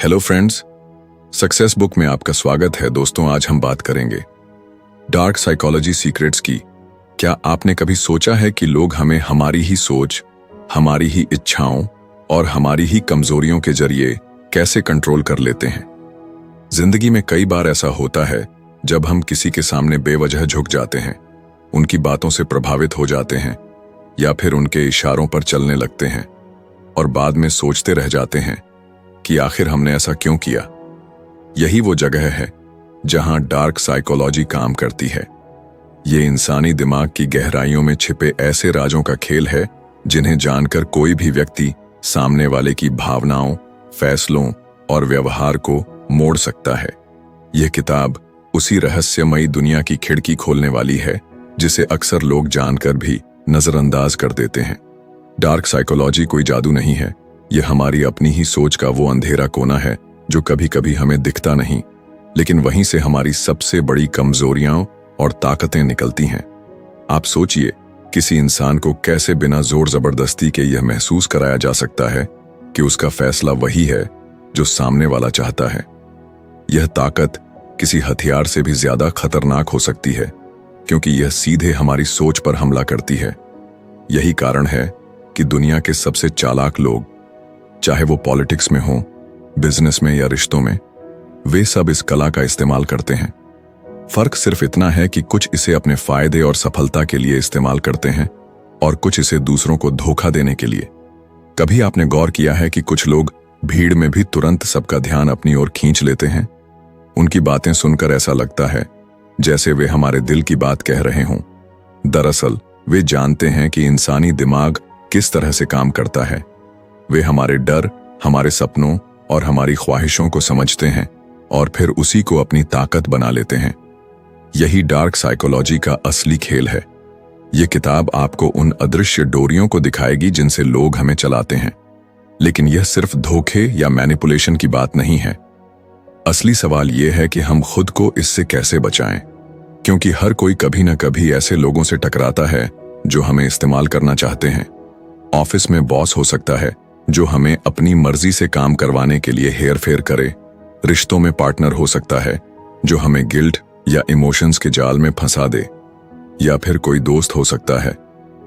Hello friends, success book में आपका स्वागत है। दोस्तों, आज हम बात करेंगे डार्क साइकोलॉजी सीक्रेट्स की। क्या आपने कभी सोचा है कि लोग हमें हमारी ही सोच, हमारी ही इच्छाओं और हमारी ही कमजोरियों के जरिए कैसे कंट्रोल कर लेते हैं? जिंदगी में कई बार ऐसा होता है जब हम किसी के सामने बेवजह झुक जाते हैं, उनकी बातों से प्रभावित हो जाते हैं या फिर उनके इशारों पर चलने लगते हैं और बाद में सोचते रह जाते हैं कि आखिर हमने ऐसा क्यों किया। यही वो जगह है जहां डार्क साइकोलॉजी काम करती है। ये इंसानी दिमाग की गहराइयों में छिपे ऐसे राजों का खेल है जिन्हें जानकर कोई भी व्यक्ति सामने वाले की भावनाओं, फैसलों और व्यवहार को मोड़ सकता है। यह किताब उसी रहस्यमयी दुनिया की खिड़की खोलने वाली है जिसे अक्सर लोग जानकर भी नजरअंदाज कर देते हैं। डार्क साइकोलॉजी कोई जादू नहीं है, यह हमारी अपनी ही सोच का वो अंधेरा कोना है जो कभी कभी हमें दिखता नहीं, लेकिन वहीं से हमारी सबसे बड़ी कमजोरियां और ताकतें निकलती हैं। आप सोचिए, किसी इंसान को कैसे बिना जोर जबरदस्ती के यह महसूस कराया जा सकता है कि उसका फैसला वही है जो सामने वाला चाहता है। यह ताकत किसी हथियार से भी ज्यादा खतरनाक हो सकती है क्योंकि यह सीधे हमारी सोच पर हमला करती है। यही कारण है कि दुनिया के सबसे चालाक लोग, चाहे वो पॉलिटिक्स में हो, बिजनेस में या रिश्तों में, वे सब इस कला का इस्तेमाल करते हैं। फर्क सिर्फ इतना है कि कुछ इसे अपने फायदे और सफलता के लिए इस्तेमाल करते हैं और कुछ इसे दूसरों को धोखा देने के लिए। कभी आपने गौर किया है कि कुछ लोग भीड़ में भी तुरंत सबका ध्यान अपनी ओर खींच लेते हैं? उनकी बातें सुनकर ऐसा लगता है जैसे वे हमारे दिल की बात कह रहे हों। दरअसल वे जानते हैं कि इंसानी दिमाग किस तरह से काम करता है। वे हमारे डर, हमारे सपनों और हमारी ख्वाहिशों को समझते हैं और फिर उसी को अपनी ताकत बना लेते हैं। यही डार्क साइकोलॉजी का असली खेल है। यह किताब आपको उन अदृश्य डोरियों को दिखाएगी जिनसे लोग हमें चलाते हैं, लेकिन यह सिर्फ धोखे या मैनिपुलेशन की बात नहीं है। असली सवाल यह है कि हम खुद को इससे कैसे बचाएं, क्योंकि हर कोई कभी न कभी ऐसे लोगों से टकराता है जो हमें इस्तेमाल करना चाहते हैं। ऑफिस में बॉस हो सकता है जो हमें अपनी मर्जी से काम करवाने के लिए हेरफेर करे। रिश्तों में पार्टनर हो सकता है जो हमें गिल्ट या इमोशंस के जाल में फंसा दे, या फिर कोई दोस्त हो सकता है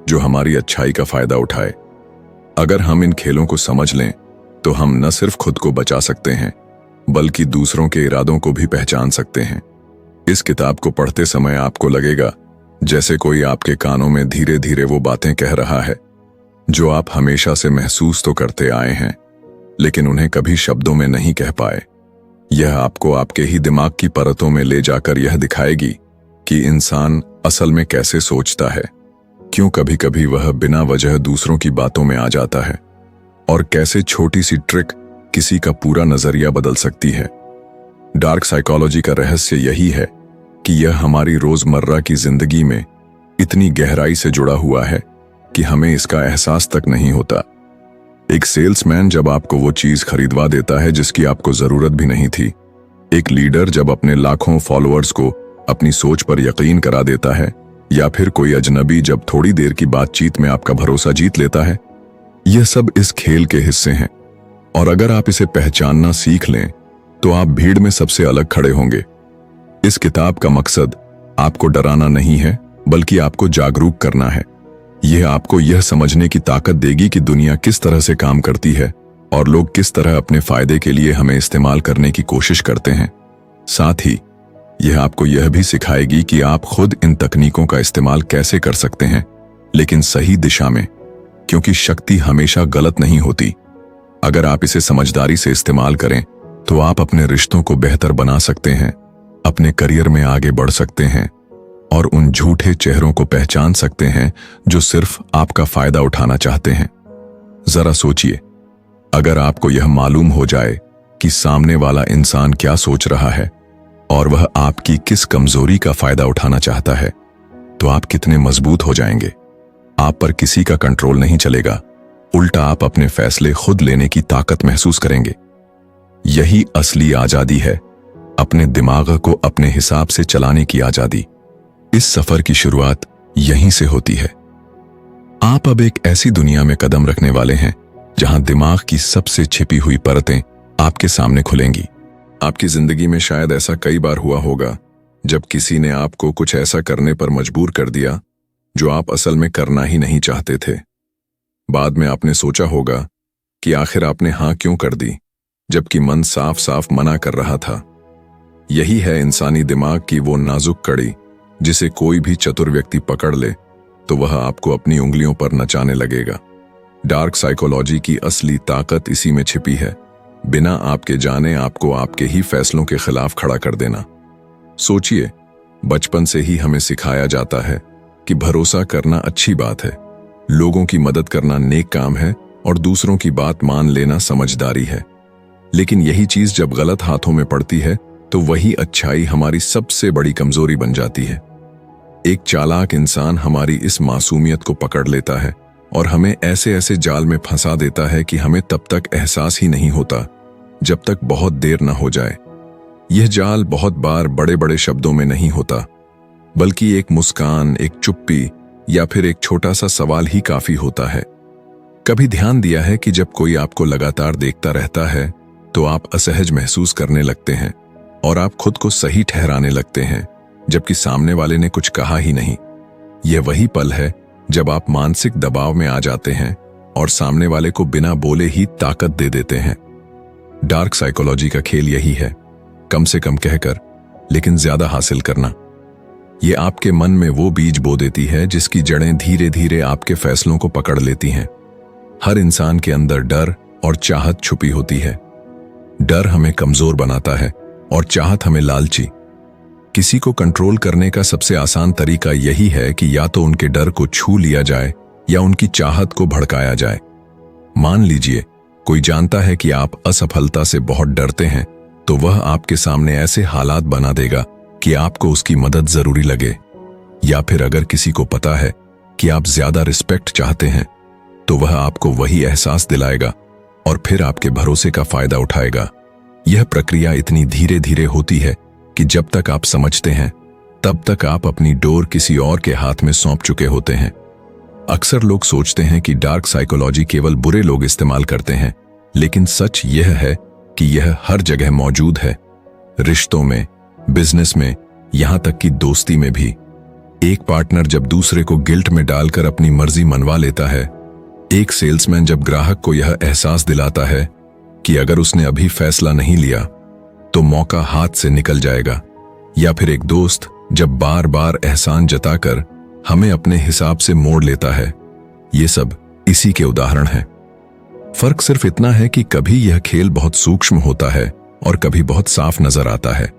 जो हमारी अच्छाई का फायदा उठाए। अगर हम इन खेलों को समझ लें तो हम न सिर्फ खुद को बचा सकते हैं बल्कि दूसरों के इरादों को भी पहचान सकते हैं। इस किताब को पढ़ते समय आपको लगेगा जैसे कोई आपके कानों में धीरे धीरे वो बातें कह रहा है जो आप हमेशा से महसूस तो करते आए हैं, लेकिन उन्हें कभी शब्दों में नहीं कह पाए। यह आपको आपके ही दिमाग की परतों में ले जाकर यह दिखाएगी कि इंसान असल में कैसे सोचता है, क्यों कभी कभी वह बिना वजह दूसरों की बातों में आ जाता है और कैसे छोटी सी ट्रिक किसी का पूरा नजरिया बदल सकती है। डार्क साइकोलॉजी का रहस्य यही है कि यह हमारी रोजमर्रा की जिंदगी में इतनी गहराई से जुड़ा हुआ है कि हमें इसका एहसास तक नहीं होता। एक सेल्समैन जब आपको वो चीज खरीदवा देता है जिसकी आपको जरूरत भी नहीं थी, एक लीडर जब अपने लाखों फॉलोअर्स को अपनी सोच पर यकीन करा देता है, या फिर कोई अजनबी जब थोड़ी देर की बातचीत में आपका भरोसा जीत लेता है, यह सब इस खेल के हिस्से हैं। और अगर आप इसे पहचानना सीख लें तो आप भीड़ में सबसे अलग खड़े होंगे। इस किताब का मकसद आपको डराना नहीं है बल्कि आपको जागरूक करना है। यह आपको यह समझने की ताकत देगी कि दुनिया किस तरह से काम करती है और लोग किस तरह अपने फायदे के लिए हमें इस्तेमाल करने की कोशिश करते हैं। साथ ही यह आपको यह भी सिखाएगी कि आप खुद इन तकनीकों का इस्तेमाल कैसे कर सकते हैं, लेकिन सही दिशा में, क्योंकि शक्ति हमेशा गलत नहीं होती। अगर आप इसे समझदारी से इस्तेमाल करें तो आप अपने रिश्तों को बेहतर बना सकते हैं, अपने करियर में आगे बढ़ सकते हैं और उन झूठे चेहरों को पहचान सकते हैं जो सिर्फ आपका फायदा उठाना चाहते हैं। जरा सोचिए, अगर आपको यह मालूम हो जाए कि सामने वाला इंसान क्या सोच रहा है और वह आपकी किस कमजोरी का फायदा उठाना चाहता है, तो आप कितने मजबूत हो जाएंगे। आप पर किसी का कंट्रोल नहीं चलेगा, उल्टा आप अपने फैसले खुद लेने की ताकत महसूस करेंगे। यही असली आजादी है, अपने दिमाग को अपने हिसाब से चलाने की आजादी। इस सफर की शुरुआत यहीं से होती है। आप अब एक ऐसी दुनिया में कदम रखने वाले हैं जहां दिमाग की सबसे छिपी हुई परतें आपके सामने खुलेंगी। आपकी जिंदगी में शायद ऐसा कई बार हुआ होगा जब किसी ने आपको कुछ ऐसा करने पर मजबूर कर दिया जो आप असल में करना ही नहीं चाहते थे। बाद में आपने सोचा होगा कि आखिर आपने हाँ क्यों कर दी, जबकि मन साफ साफ मना कर रहा था। यही है इंसानी दिमाग की वो नाजुक कड़ी जिसे कोई भी चतुर व्यक्ति पकड़ ले तो वह आपको अपनी उंगलियों पर नचाने लगेगा। डार्क साइकोलॉजी की असली ताकत इसी में छिपी है, बिना आपके जाने आपको आपके ही फैसलों के खिलाफ खड़ा कर देना। सोचिए, बचपन से ही हमें सिखाया जाता है कि भरोसा करना अच्छी बात है, लोगों की मदद करना नेक काम है और दूसरों की बात मान लेना समझदारी है। लेकिन यही चीज जब गलत हाथों में पड़ती है तो वही अच्छाई हमारी सबसे बड़ी कमजोरी बन जाती है। एक चालाक इंसान हमारी इस मासूमियत को पकड़ लेता है और हमें ऐसे ऐसे जाल में फंसा देता है कि हमें तब तक एहसास ही नहीं होता जब तक बहुत देर न हो जाए। यह जाल बहुत बार बड़े बड़े शब्दों में नहीं होता, बल्कि एक मुस्कान, एक चुप्पी या फिर एक छोटा सा सवाल ही काफी होता है। कभी ध्यान दिया है कि जब कोई आपको लगातार देखता रहता है तो आप असहज महसूस करने लगते हैं और आप खुद को सही ठहराने लगते हैं, जबकि सामने वाले ने कुछ कहा ही नहीं। यह वही पल है जब आप मानसिक दबाव में आ जाते हैं और सामने वाले को बिना बोले ही ताकत दे देते हैं। डार्क साइकोलॉजी का खेल यही है, कम से कम कहकर लेकिन ज्यादा हासिल करना। ये आपके मन में वो बीज बो देती है जिसकी जड़ें धीरे धीरे आपके फैसलों को पकड़ लेती हैं। हर इंसान के अंदर डर और चाहत छुपी होती है। डर हमें कमजोर बनाता है और चाहत हमें लालची। किसी को कंट्रोल करने का सबसे आसान तरीका यही है कि या तो उनके डर को छू लिया जाए या उनकी चाहत को भड़काया जाए। मान लीजिए कोई जानता है कि आप असफलता से बहुत डरते हैं, तो वह आपके सामने ऐसे हालात बना देगा कि आपको उसकी मदद जरूरी लगे। या फिर अगर किसी को पता है कि आप ज्यादा रिस्पेक्ट चाहते हैं, तो वह आपको वही एहसास दिलाएगा और फिर आपके भरोसे का फायदा उठाएगा। यह प्रक्रिया इतनी धीरे धीरे होती है कि जब तक आप समझते हैं तब तक आप अपनी डोर किसी और के हाथ में सौंप चुके होते हैं। अक्सर लोग सोचते हैं कि डार्क साइकोलॉजी केवल बुरे लोग इस्तेमाल करते हैं, लेकिन सच यह है कि यह हर जगह मौजूद है। रिश्तों में, बिजनेस में, यहां तक कि दोस्ती में भी। एक पार्टनर जब दूसरे को गिल्ट में डालकर अपनी मर्जी मनवा लेता है, एक सेल्समैन जब ग्राहक को यह एहसास दिलाता है कि अगर उसने अभी फैसला नहीं लिया तो मौका हाथ से निकल जाएगा, या फिर एक दोस्त जब बार बार एहसान जताकर हमें अपने हिसाब से मोड़ लेता है, ये सब इसी के उदाहरण हैं। फर्क सिर्फ इतना है कि कभी यह खेल बहुत सूक्ष्म होता है और कभी बहुत साफ नजर आता है।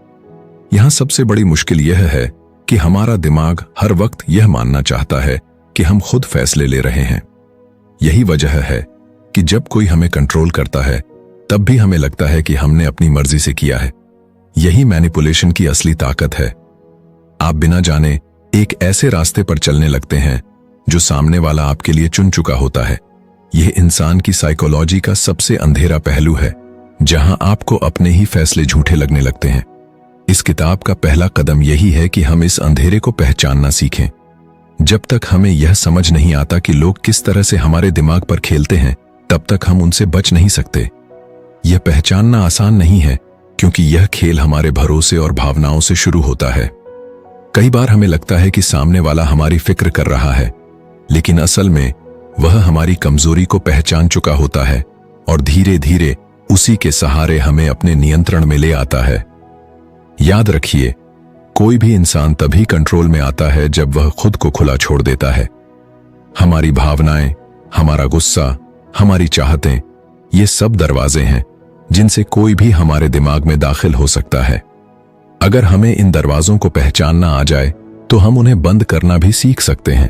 यहां सबसे बड़ी मुश्किल यह है कि हमारा दिमाग हर वक्त यह मानना चाहता है कि हम खुद फैसले ले रहे हैं। यही वजह है कि जब कोई हमें कंट्रोल करता है तब भी हमें लगता है कि हमने अपनी मर्जी से किया है। यही मैनिपुलेशन की असली ताकत है। आप बिना जाने एक ऐसे रास्ते पर चलने लगते हैं जो सामने वाला आपके लिए चुन चुका होता है। यह इंसान की साइकोलॉजी का सबसे अंधेरा पहलू है, जहां आपको अपने ही फैसले झूठे लगने लगते हैं। इस किताब का पहला कदम यही है कि हम इस अंधेरे को पहचानना सीखें। जब तक हमें यह समझ नहीं आता कि लोग किस तरह से हमारे दिमाग पर खेलते हैं, तब तक हम उनसे बच नहीं सकते। यह पहचानना आसान नहीं है, क्योंकि यह खेल हमारे भरोसे और भावनाओं से शुरू होता है। कई बार हमें लगता है कि सामने वाला हमारी फिक्र कर रहा है, लेकिन असल में वह हमारी कमजोरी को पहचान चुका होता है और धीरे धीरे उसी के सहारे हमें अपने नियंत्रण में ले आता है। याद रखिए, कोई भी इंसान तभी कंट्रोल में आता है जब वह खुद को खुला छोड़ देता है। हमारी भावनाएं, हमारा गुस्सा, हमारी चाहतें, ये सब दरवाजे हैं जिनसे कोई भी हमारे दिमाग में दाखिल हो सकता है। अगर हमें इन दरवाजों को पहचानना आ जाए तो हम उन्हें बंद करना भी सीख सकते हैं।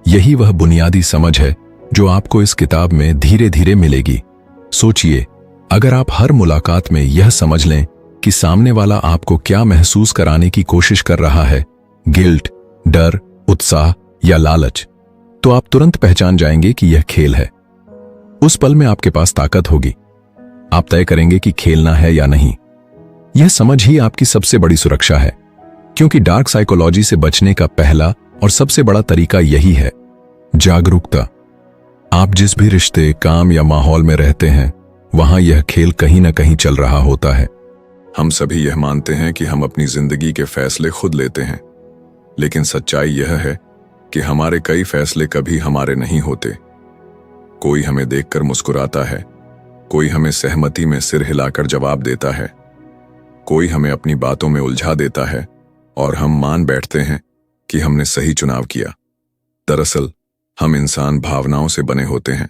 यही वह बुनियादी समझ है जो आपको इस किताब में धीरे धीरे मिलेगी। सोचिए, अगर आप हर मुलाकात में यह समझ लें कि सामने वाला आपको क्या महसूस कराने की कोशिश कर रहा है, गिल्ट, डर, उत्साह या लालच, तो आप तुरंत पहचान जाएंगे कि यह खेल है। उस पल में आपके पास ताकत होगी। आप तय करेंगे कि खेलना है या नहीं। यह समझ ही आपकी सबसे बड़ी सुरक्षा है, क्योंकि डार्क साइकोलॉजी से बचने का पहला और सबसे बड़ा तरीका यही है, जागरूकता। आप जिस भी रिश्ते, काम या माहौल में रहते हैं, वहां यह खेल कहीं ना कहीं चल रहा होता है। हम सभी यह मानते हैं कि हम अपनी जिंदगी के फैसले खुद लेते हैं, लेकिन सच्चाई यह है कि हमारे कई फैसले कभी हमारे नहीं होते। कोई हमें देखकर मुस्कुराता है, कोई हमें सहमति में सिर हिलाकर जवाब देता है, कोई हमें अपनी बातों में उलझा देता है और हम मान बैठते हैं कि हमने सही चुनाव किया। दरअसल हम इंसान भावनाओं से बने होते हैं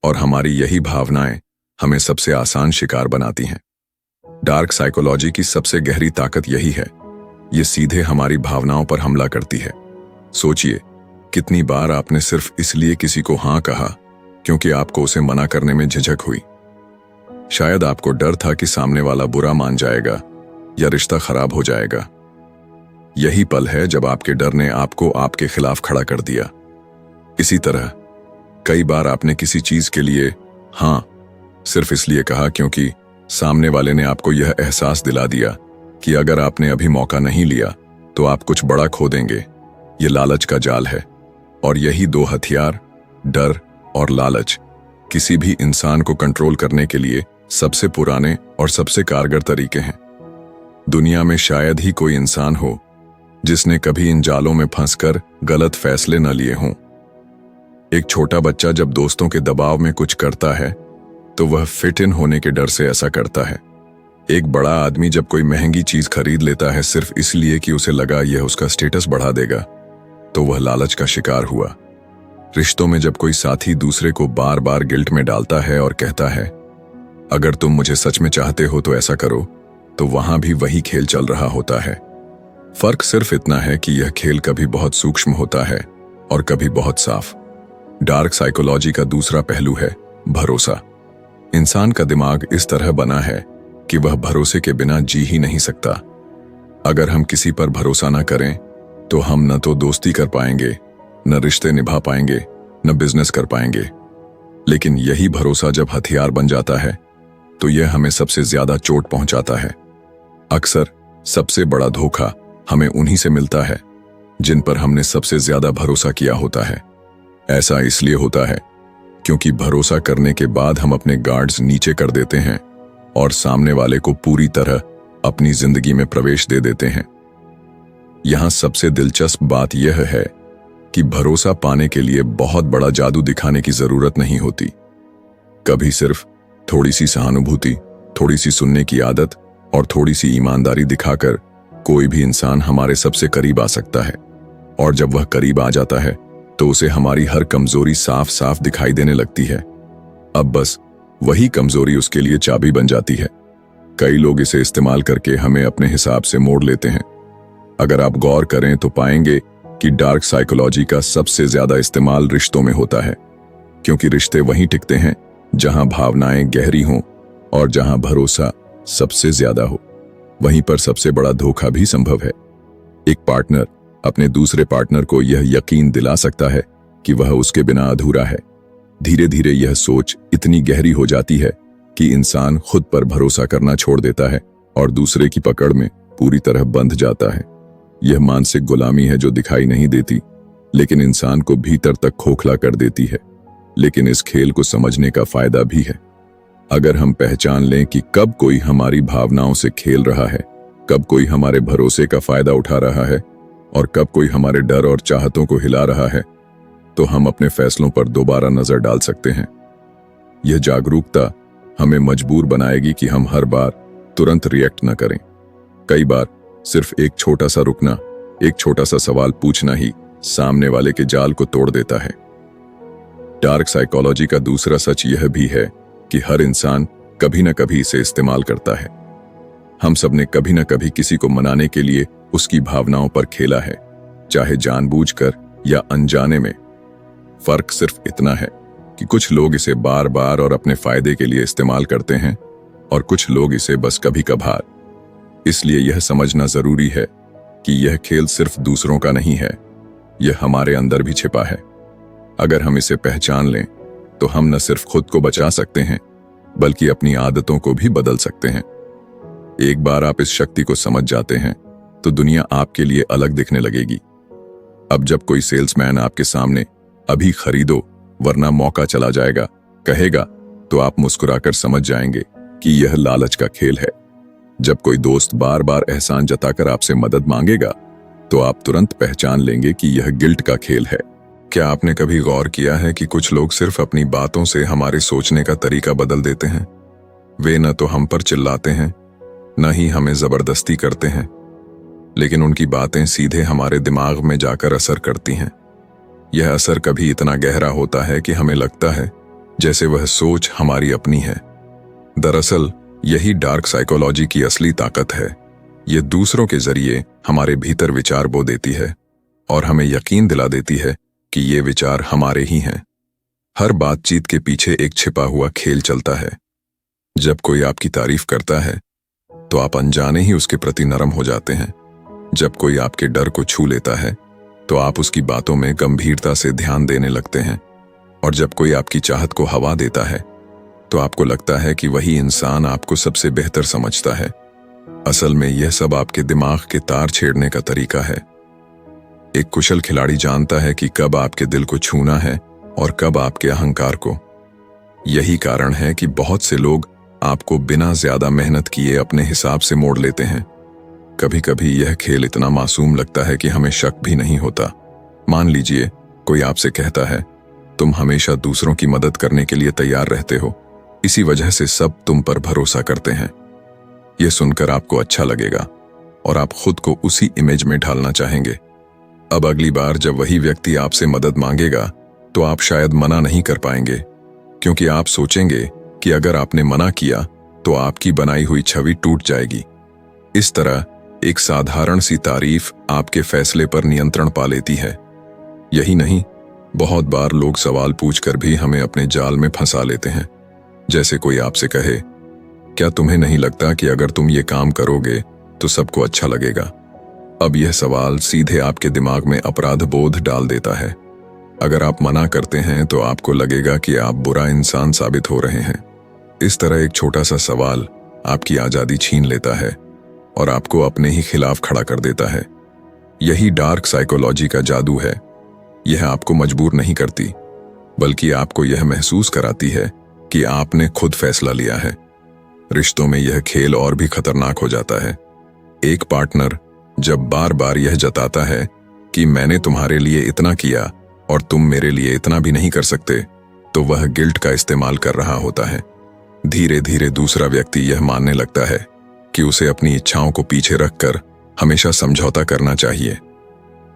और हमारी यही भावनाएं हमें सबसे आसान शिकार बनाती हैं। डार्क साइकोलॉजी की सबसे गहरी ताकत यही है, ये सीधे हमारी भावनाओं पर हमला करती है। सोचिए, कितनी बार आपने सिर्फ इसलिए किसी को हाँ कहा क्योंकि आपको उसे मना करने में झिझक हुई। शायद आपको डर था कि सामने वाला बुरा मान जाएगा या रिश्ता खराब हो जाएगा। यही पल है जब आपके डर ने आपको आपके खिलाफ खड़ा कर दिया। इसी तरह कई बार आपने किसी चीज के लिए हाँ सिर्फ इसलिए कहा क्योंकि सामने वाले ने आपको यह एहसास दिला दिया कि अगर आपने अभी मौका नहीं लिया तो आप कुछ बड़ा खो देंगे। ये लालच का जाल है, और यही दो हथियार, डर और लालच, किसी भी इंसान को कंट्रोल करने के लिए सबसे पुराने और सबसे कारगर तरीके हैं। दुनिया में शायद ही कोई इंसान हो जिसने कभी इन जालों में फंसकर गलत फैसले न लिए हों। एक छोटा बच्चा जब दोस्तों के दबाव में कुछ करता है तो वह फिट इन होने के डर से ऐसा करता है। एक बड़ा आदमी जब कोई महंगी चीज खरीद लेता है सिर्फ इसलिए कि उसे लगा यह उसका स्टेटस बढ़ा देगा, तो वह लालच का शिकार हुआ। रिश्तों में जब कोई साथी दूसरे को बार बार गिल्ट में डालता है और कहता है अगर तुम मुझे सच में चाहते हो तो ऐसा करो, तो वहां भी वही खेल चल रहा होता है। फर्क सिर्फ इतना है कि यह खेल कभी बहुत सूक्ष्म होता है और कभी बहुत साफ। डार्क साइकोलॉजी का दूसरा पहलू है भरोसा। इंसान का दिमाग इस तरह बना है कि वह भरोसे के बिना जी ही नहीं सकता। अगर हम किसी पर भरोसा न करें तो हम न तो दोस्ती कर पाएंगे, न रिश्ते निभा पाएंगे, न बिजनेस कर पाएंगे। लेकिन यही भरोसा जब हथियार बन जाता है तो यह हमें सबसे ज्यादा चोट पहुंचाता है। अक्सर सबसे बड़ा धोखा हमें उन्हीं से मिलता है जिन पर हमने सबसे ज्यादा भरोसा किया होता है। ऐसा इसलिए होता है क्योंकि भरोसा करने के बाद हम अपने गार्ड्स नीचे कर देते हैं और सामने वाले को पूरी तरह अपनी जिंदगी में प्रवेश दे देते हैं। यहां सबसे दिलचस्प बात यह है कि भरोसा पाने के लिए बहुत बड़ा जादू दिखाने की जरूरत नहीं होती। कभी सिर्फ थोड़ी सी सहानुभूति, थोड़ी सी सुनने की आदत और थोड़ी सी ईमानदारी दिखाकर कोई भी इंसान हमारे सबसे करीब आ सकता है। और जब वह करीब आ जाता है तो उसे हमारी हर कमजोरी साफ साफ दिखाई देने लगती है। अब बस वही कमजोरी उसके लिए चाबी बन जाती है। कई लोग इसे इस्तेमाल करके हमें अपने हिसाब से मोड़ लेते हैं। अगर आप गौर करें तो पाएंगे कि डार्क साइकोलॉजी का सबसे ज्यादा इस्तेमाल रिश्तों में होता है, क्योंकि रिश्ते वहीं टिकते हैं जहां भावनाएं गहरी हों और जहां भरोसा सबसे ज्यादा हो। वहीं पर सबसे बड़ा धोखा भी संभव है। एक पार्टनर अपने दूसरे पार्टनर को यह यकीन दिला सकता है कि वह उसके बिना अधूरा है। धीरे धीरे यह सोच इतनी गहरी हो जाती है कि इंसान खुद पर भरोसा करना छोड़ देता है और दूसरे की पकड़ में पूरी तरह बंध जाता है। यह मानसिक गुलामी है जो दिखाई नहीं देती, लेकिन इंसान को भीतर तक खोखला कर देती है। लेकिन इस खेल को समझने का फायदा भी है। अगर हम पहचान लें कि कब कोई हमारी भावनाओं से खेल रहा है, कब कोई हमारे भरोसे का फायदा उठा रहा है और कब कोई हमारे डर और चाहतों को हिला रहा है, तो हम अपने फैसलों पर दोबारा नजर डाल सकते हैं। यह जागरूकता हमें मजबूर बनाएगी कि हम हर बार तुरंत रिएक्ट न करें। कई बार सिर्फ एक छोटा सा रुकना, एक छोटा सा सवाल पूछना ही सामने वाले के जाल को तोड़ देता है। डार्क साइकोलॉजी का दूसरा सच यह भी है कि हर इंसान कभी न कभी इसे इस्तेमाल करता है। हम सब ने कभी न कभी किसी को मनाने के लिए उसकी भावनाओं पर खेला है, चाहे जानबूझकर या अनजाने में। फर्क सिर्फ इतना है कि कुछ लोग इसे बार बार और अपने फायदे के लिए इस्तेमाल करते हैं और कुछ लोग इसे बस कभी कभार। इसलिए यह समझना जरूरी है कि यह खेल सिर्फ दूसरों का नहीं है, यह हमारे अंदर भी छिपा है। अगर हम इसे पहचान लें तो हम न सिर्फ खुद को बचा सकते हैं बल्कि अपनी आदतों को भी बदल सकते हैं। एक बार आप इस शक्ति को समझ जाते हैं तो दुनिया आपके लिए अलग दिखने लगेगी। अब जब कोई सेल्समैन आपके सामने अभी खरीदो वरना मौका चला जाएगा कहेगा, तो आप मुस्कुराकर समझ जाएंगे कि यह लालच का खेल है। जब कोई दोस्त बार बार एहसान जताकर आपसे मदद मांगेगा तो आप तुरंत पहचान लेंगे कि यह गिल्ट का खेल है। क्या आपने कभी गौर किया है कि कुछ लोग सिर्फ अपनी बातों से हमारे सोचने का तरीका बदल देते हैं? वे न तो हम पर चिल्लाते हैं, न ही हमें जबरदस्ती करते हैं, लेकिन उनकी बातें सीधे हमारे दिमाग में जाकर असर करती हैं। यह असर कभी इतना गहरा होता है कि हमें लगता है जैसे वह सोच हमारी अपनी है। दरअसल यही डार्क साइकोलॉजी की असली ताकत है। ये दूसरों के जरिए हमारे भीतर विचार बो देती है और हमें यकीन दिला देती है कि ये विचार हमारे ही हैं। हर बातचीत के पीछे एक छिपा हुआ खेल चलता है। जब कोई आपकी तारीफ करता है तो आप अनजाने ही उसके प्रति नरम हो जाते हैं। जब कोई आपके डर को छू लेता है तो आप उसकी बातों में गंभीरता से ध्यान देने लगते हैं। और जब कोई आपकी चाहत को हवा देता है तो आपको लगता है कि वही इंसान आपको सबसे बेहतर समझता है। असल में यह सब आपके दिमाग के तार छेड़ने का तरीका है। एक कुशल खिलाड़ी जानता है कि कब आपके दिल को छूना है और कब आपके अहंकार को। यही कारण है कि बहुत से लोग आपको बिना ज्यादा मेहनत किए अपने हिसाब से मोड़ लेते हैं। कभी कभी यह खेल इतना मासूम लगता है कि हमें शक भी नहीं होता। मान लीजिए कोई आपसे कहता है, तुम हमेशा दूसरों की मदद करने के लिए तैयार रहते हो, इसी वजह से सब तुम पर भरोसा करते हैं। यह सुनकर आपको अच्छा लगेगा और आप खुद को उसी इमेज में ढालना चाहेंगे। अब अगली बार जब वही व्यक्ति आपसे मदद मांगेगा तो आप शायद मना नहीं कर पाएंगे, क्योंकि आप सोचेंगे कि अगर आपने मना किया तो आपकी बनाई हुई छवि टूट जाएगी। इस तरह एक साधारण सी तारीफ आपके फैसले पर नियंत्रण पा लेती है। यही नहीं, बहुत बार लोग सवाल पूछकर भी हमें अपने जाल में फंसा लेते हैं। जैसे कोई आपसे कहे, क्या तुम्हें नहीं लगता कि अगर तुम ये काम करोगे तो सबको अच्छा लगेगा? अब यह सवाल सीधे आपके दिमाग में अपराध बोध डाल देता है। अगर आप मना करते हैं तो आपको लगेगा कि आप बुरा इंसान साबित हो रहे हैं। इस तरह एक छोटा सा सवाल आपकी आजादी छीन लेता है और आपको अपने ही खिलाफ खड़ा कर देता है। यही डार्क साइकोलॉजी का जादू है। यह आपको मजबूर नहीं करती, बल्कि आपको यह महसूस कराती है कि आपने खुद फैसला लिया है। रिश्तों में यह खेल और भी खतरनाक हो जाता है। एक पार्टनर जब बार बार यह जताता है कि मैंने तुम्हारे लिए इतना किया और तुम मेरे लिए इतना भी नहीं कर सकते, तो वह गिल्ट का इस्तेमाल कर रहा होता है। धीरे धीरे दूसरा व्यक्ति यह मानने लगता है कि उसे अपनी इच्छाओं को पीछे रखकर हमेशा समझौता करना चाहिए।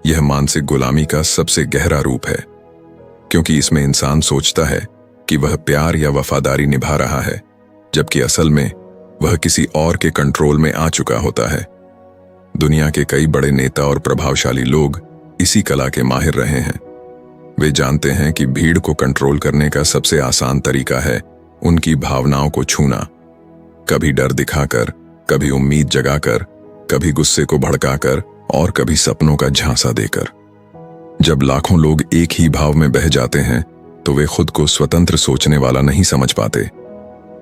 यह मानसिक गुलामी का सबसे गहरा रूप है, क्योंकि इसमें इंसान सोचता है कि वह प्यार या वफादारी निभा रहा है, जबकि असल में वह किसी और के कंट्रोल में आ चुका होता है। दुनिया के कई बड़े नेता और प्रभावशाली लोग इसी कला के माहिर रहे हैं। वे जानते हैं कि भीड़ को कंट्रोल करने का सबसे आसान तरीका है उनकी भावनाओं को छूना। कभी डर दिखाकर, कभी उम्मीद जगाकर, कभी गुस्से को भड़काकर और कभी सपनों का झांसा देकर। जब लाखों लोग एक ही भाव में बह जाते हैं तो वे खुद को स्वतंत्र सोचने वाला नहीं समझ पाते।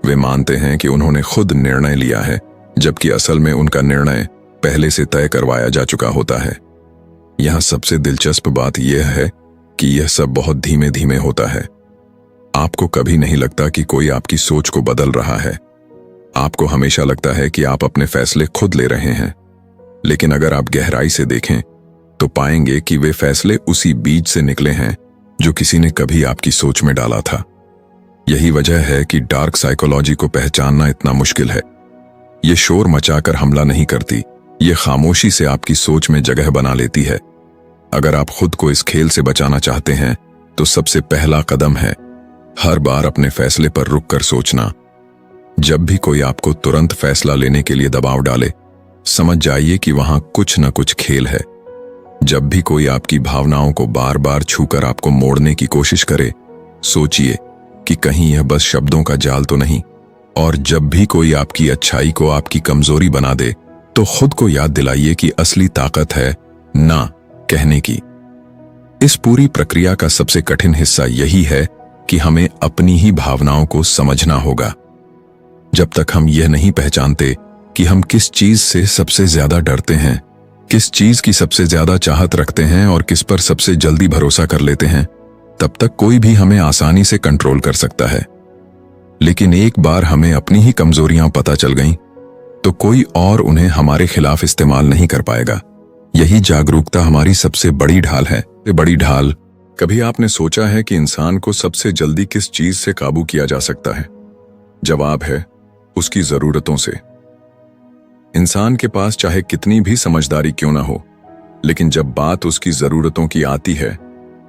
वे मानते हैं कि उन्होंने खुद निर्णय लिया है, जबकि असल में उनका निर्णय पहले से तय करवाया जा चुका होता है। यहां सबसे दिलचस्प बात यह है कि यह सब बहुत धीमे धीमे होता है। आपको कभी नहीं लगता कि कोई आपकी सोच को बदल रहा है। आपको हमेशा लगता है कि आप अपने फैसले खुद ले रहे हैं। लेकिन अगर आप गहराई से देखें तो पाएंगे कि वे फैसले उसी बीज से निकले हैं जो किसी ने कभी आपकी सोच में डाला था। यही वजह है कि डार्क साइकोलॉजी को पहचानना इतना मुश्किल है। ये शोर मचाकर हमला नहीं करती, ये खामोशी से आपकी सोच में जगह बना लेती है। अगर आप खुद को इस खेल से बचाना चाहते हैं तो सबसे पहला कदम है हर बार अपने फैसले पर रुककर सोचना। जब भी कोई आपको तुरंत फैसला लेने के लिए दबाव डाले, समझ जाइए कि वहां कुछ न कुछ खेल है। जब भी कोई आपकी भावनाओं को बार बार छूकर आपको मोड़ने की कोशिश करे, सोचिए कि कहीं यह बस शब्दों का जाल तो नहीं। और जब भी कोई आपकी अच्छाई को आपकी कमजोरी बना दे, तो खुद को याद दिलाइए कि असली ताकत है ना कहने की। इस पूरी प्रक्रिया का सबसे कठिन हिस्सा यही है कि हमें अपनी ही भावनाओं को समझना होगा। जब तक हम यह नहीं पहचानते कि हम किस चीज से सबसे ज्यादा डरते हैं, किस चीज की सबसे ज्यादा चाहत रखते हैं और किस पर सबसे जल्दी भरोसा कर लेते हैं, तब तक कोई भी हमें आसानी से कंट्रोल कर सकता है। लेकिन एक बार हमें अपनी ही कमजोरियां पता चल गईं, तो कोई और उन्हें हमारे खिलाफ इस्तेमाल नहीं कर पाएगा। यही जागरूकता हमारी सबसे बड़ी ढाल है। बड़ी ढाल। कभी आपने सोचा है कि इंसान को सबसे जल्दी किस चीज से काबू किया जा सकता है? जवाब है उसकी जरूरतों से। इंसान के पास चाहे कितनी भी समझदारी क्यों ना हो, लेकिन जब बात उसकी जरूरतों की आती है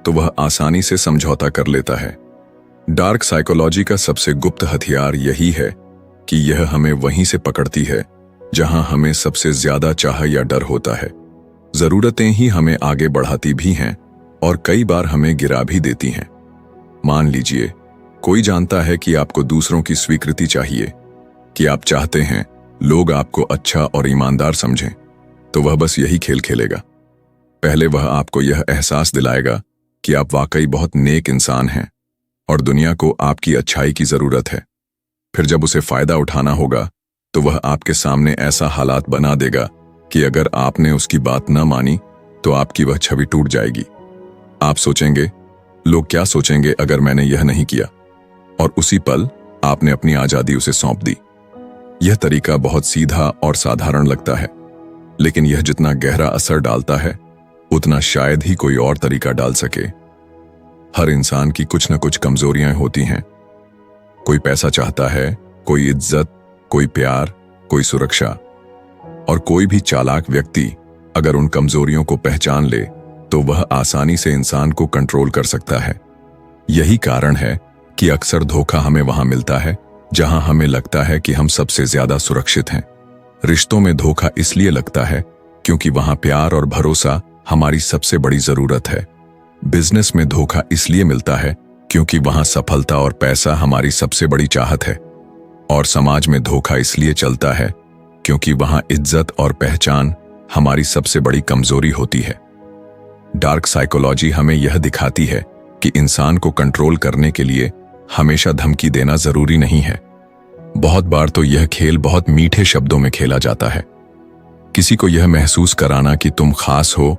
तो वह आसानी से समझौता कर लेता है। डार्क साइकोलॉजी का सबसे गुप्त हथियार यही है कि यह हमें वहीं से पकड़ती है जहां हमें सबसे ज्यादा चाह या डर होता है। जरूरतें ही हमें आगे बढ़ाती भी हैं और कई बार हमें गिरा भी देती हैं। मान लीजिए कोई जानता है कि आपको दूसरों की स्वीकृति चाहिए, कि आप चाहते हैं लोग आपको अच्छा और ईमानदार समझें, तो वह बस यही खेल खेलेगा। पहले वह आपको यह एहसास दिलाएगा कि आप वाकई बहुत नेक इंसान हैं और दुनिया को आपकी अच्छाई की जरूरत है। फिर जब उसे फायदा उठाना होगा तो वह आपके सामने ऐसा हालात बना देगा कि अगर आपने उसकी बात न मानी तो आपकी वह छवि टूट जाएगी। आप सोचेंगे, लोग क्या सोचेंगे अगर मैंने यह नहीं किया, और उसी पल आपने अपनी आजादी उसे सौंप दी। यह तरीका बहुत सीधा और साधारण लगता है, लेकिन यह जितना गहरा असर डालता है उतना शायद ही कोई और तरीका डाल सके। हर इंसान की कुछ न कुछ कमजोरियां होती हैं। कोई पैसा चाहता है, कोई इज्जत, कोई प्यार, कोई सुरक्षा। और कोई भी चालाक व्यक्ति अगर उन कमजोरियों को पहचान ले तो वह आसानी से इंसान को कंट्रोल कर सकता है। यही कारण है कि अक्सर धोखा हमें वहां मिलता है जहां हमें लगता है कि हम सबसे ज्यादा सुरक्षित हैं। रिश्तों में धोखा इसलिए लगता है क्योंकि वहां प्यार और भरोसा हमारी सबसे बड़ी जरूरत है। बिजनेस में धोखा इसलिए मिलता है क्योंकि वहां सफलता और पैसा हमारी सबसे बड़ी चाहत है। और समाज में धोखा इसलिए चलता है क्योंकि वहां इज्जत और पहचान हमारी सबसे बड़ी कमजोरी होती है। डार्क साइकोलॉजी हमें यह दिखाती है कि इंसान को कंट्रोल करने के लिए हमेशा धमकी देना जरूरी नहीं है। बहुत बार तो यह खेल बहुत मीठे शब्दों में खेला जाता है। किसी को यह महसूस कराना कि तुम खास हो,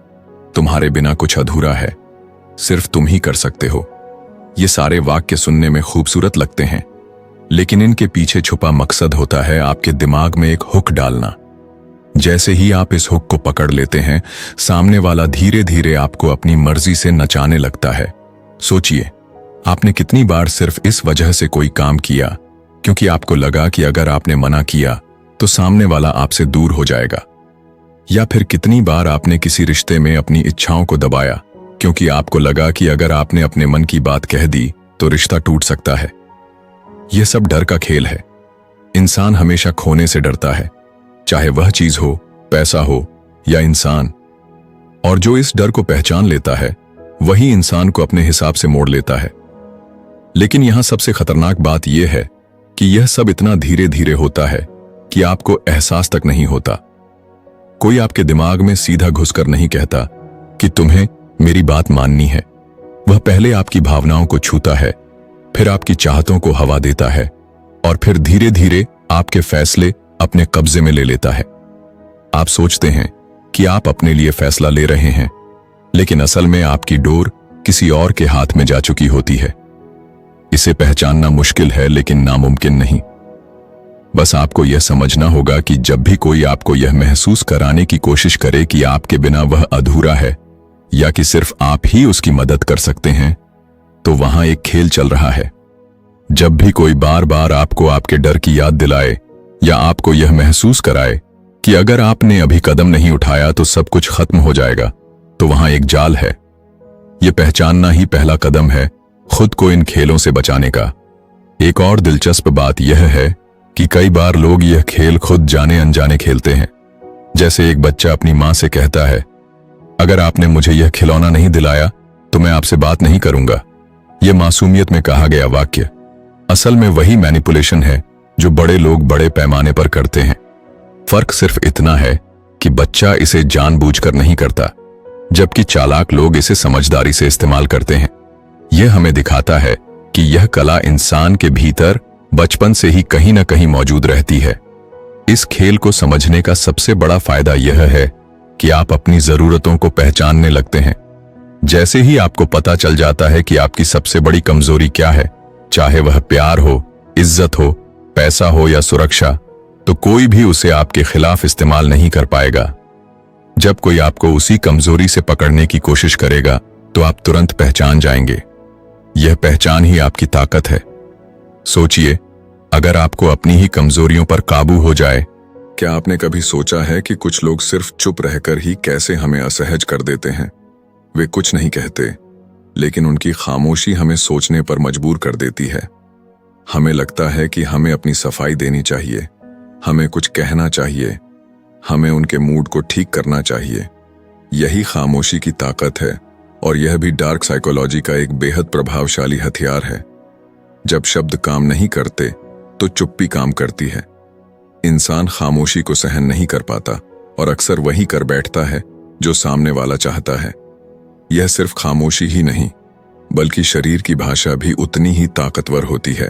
तुम्हारे बिना कुछ अधूरा है, सिर्फ तुम ही कर सकते हो। ये सारे वाक्य सुनने में खूबसूरत लगते हैं, लेकिन इनके पीछे छुपा मकसद होता है आपके दिमाग में एक हुक डालना। जैसे ही आप इस हुक को पकड़ लेते हैं, सामने वाला धीरे धीरे आपको अपनी मर्जी से नचाने लगता है। सोचिए, आपने कितनी बार सिर्फ इस वजह से कोई काम किया क्योंकि आपको लगा कि अगर आपने मना किया तो सामने वाला आपसे दूर हो जाएगा। या फिर कितनी बार आपने किसी रिश्ते में अपनी इच्छाओं को दबाया क्योंकि आपको लगा कि अगर आपने अपने मन की बात कह दी तो रिश्ता टूट सकता है। यह सब डर का खेल है। इंसान हमेशा खोने से डरता है, चाहे वह चीज हो, पैसा हो या इंसान। और जो इस डर को पहचान लेता है वही इंसान को अपने हिसाब से मोड़ लेता है। लेकिन यहां सबसे खतरनाक बात यह है कि यह सब इतना धीरे धीरे होता है कि आपको एहसास तक नहीं होता। कोई आपके दिमाग में सीधा घुसकर नहीं कहता कि तुम्हें मेरी बात माननी है। वह पहले आपकी भावनाओं को छूता है, फिर आपकी चाहतों को हवा देता है और फिर धीरे धीरे आपके फैसले अपने कब्जे में ले लेता है। आप सोचते हैं कि आप अपने लिए फैसला ले रहे हैं, लेकिन असल में आपकी डोर किसी और के हाथ में जा चुकी होती है। इसे पहचानना मुश्किल है लेकिन नामुमकिन नहीं। बस आपको यह समझना होगा कि जब भी कोई आपको यह महसूस कराने की कोशिश करे कि आपके बिना वह अधूरा है या कि सिर्फ आप ही उसकी मदद कर सकते हैं, तो वहां एक खेल चल रहा है। जब भी कोई बार बार आपको आपके डर की याद दिलाए या आपको यह महसूस कराए कि अगर आपने अभी कदम नहीं उठाया तो सब कुछ खत्म हो जाएगा, तो वहां एक जाल है। यह पहचानना ही पहला कदम है खुद को इन खेलों से बचाने का। एक और दिलचस्प बात यह है कि कई बार लोग यह खेल खुद जाने अनजाने खेलते हैं। जैसे एक बच्चा अपनी मां से कहता है, अगर आपने मुझे यह खिलौना नहीं दिलाया तो मैं आपसे बात नहीं करूंगा। यह मासूमियत में कहा गया वाक्य असल में वही मैनिपुलेशन है जो बड़े लोग बड़े पैमाने पर करते हैं। फर्क सिर्फ इतना है कि बच्चा इसे जानबूझकर नहीं करता, जबकि चालाक लोग इसे समझदारी से इस्तेमाल करते हैं। यह हमें दिखाता है कि यह कला इंसान के भीतर बचपन से ही कहीं न कहीं मौजूद रहती है। इस खेल को समझने का सबसे बड़ा फायदा यह है कि आप अपनी जरूरतों को पहचानने लगते हैं। जैसे ही आपको पता चल जाता है कि आपकी सबसे बड़ी कमजोरी क्या है, चाहे वह प्यार हो इज्जत हो, पैसा हो या सुरक्षा, तो कोई भी उसे आपके खिलाफ इस्तेमाल नहीं कर पाएगा। जब कोई आपको उसी कमजोरी से पकड़ने की कोशिश करेगा तो आप तुरंत पहचान जाएंगे। यह पहचान ही आपकी ताकत है। सोचिए, अगर आपको अपनी ही कमजोरियों पर काबू हो जाए। क्या आपने कभी सोचा है कि कुछ लोग सिर्फ चुप रहकर ही कैसे हमें असहज कर देते हैं? वे कुछ नहीं कहते, लेकिन उनकी खामोशी हमें सोचने पर मजबूर कर देती है। हमें लगता है कि हमें अपनी सफाई देनी चाहिए, हमें कुछ कहना चाहिए, हमें उनके मूड को ठीक करना चाहिए। यही खामोशी की ताकत है, और यह भी डार्क साइकोलॉजी का एक बेहद प्रभावशाली हथियार है। जब शब्द काम नहीं करते तो चुप्पी काम करती है। इंसान खामोशी को सहन नहीं कर पाता और अक्सर वही कर बैठता है जो सामने वाला चाहता है। यह सिर्फ खामोशी ही नहीं, बल्कि शरीर की भाषा भी उतनी ही ताकतवर होती है।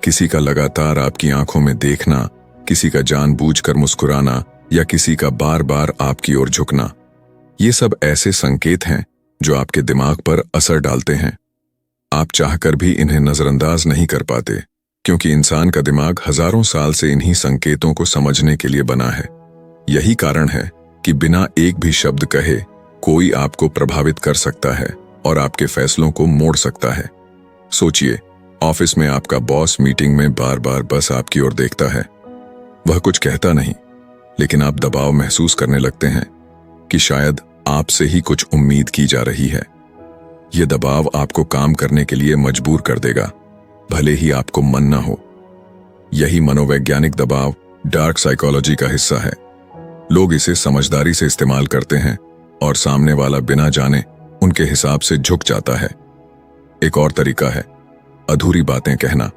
किसी का लगातार आपकी आंखों में देखना, किसी का जानबूझकर मुस्कुराना या किसी का बार बार आपकी ओर झुकना, ये सब ऐसे संकेत हैं जो आपके दिमाग पर असर डालते हैं। आप चाहकर भी इन्हें नजरअंदाज नहीं कर पाते, क्योंकि इंसान का दिमाग हजारों साल से इन्हीं संकेतों को समझने के लिए बना है। यही कारण है कि बिना एक भी शब्द कहे कोई आपको प्रभावित कर सकता है और आपके फैसलों को मोड़ सकता है। सोचिए, ऑफिस में आपका बॉस मीटिंग में बार बार बस आपकी ओर देखता है। वह कुछ कहता नहीं, लेकिन आप दबाव महसूस करने लगते हैं कि शायद आपसे ही कुछ उम्मीद की जा रही है। यह दबाव आपको काम करने के लिए मजबूर कर देगा, भले ही आपको मन न हो। यही मनोवैज्ञानिक दबाव डार्क साइकोलॉजी का हिस्सा है। लोग इसे समझदारी से इस्तेमाल करते हैं और सामने वाला बिना जाने उनके हिसाब से झुक जाता है। एक और तरीका है अधूरी बातें कहना।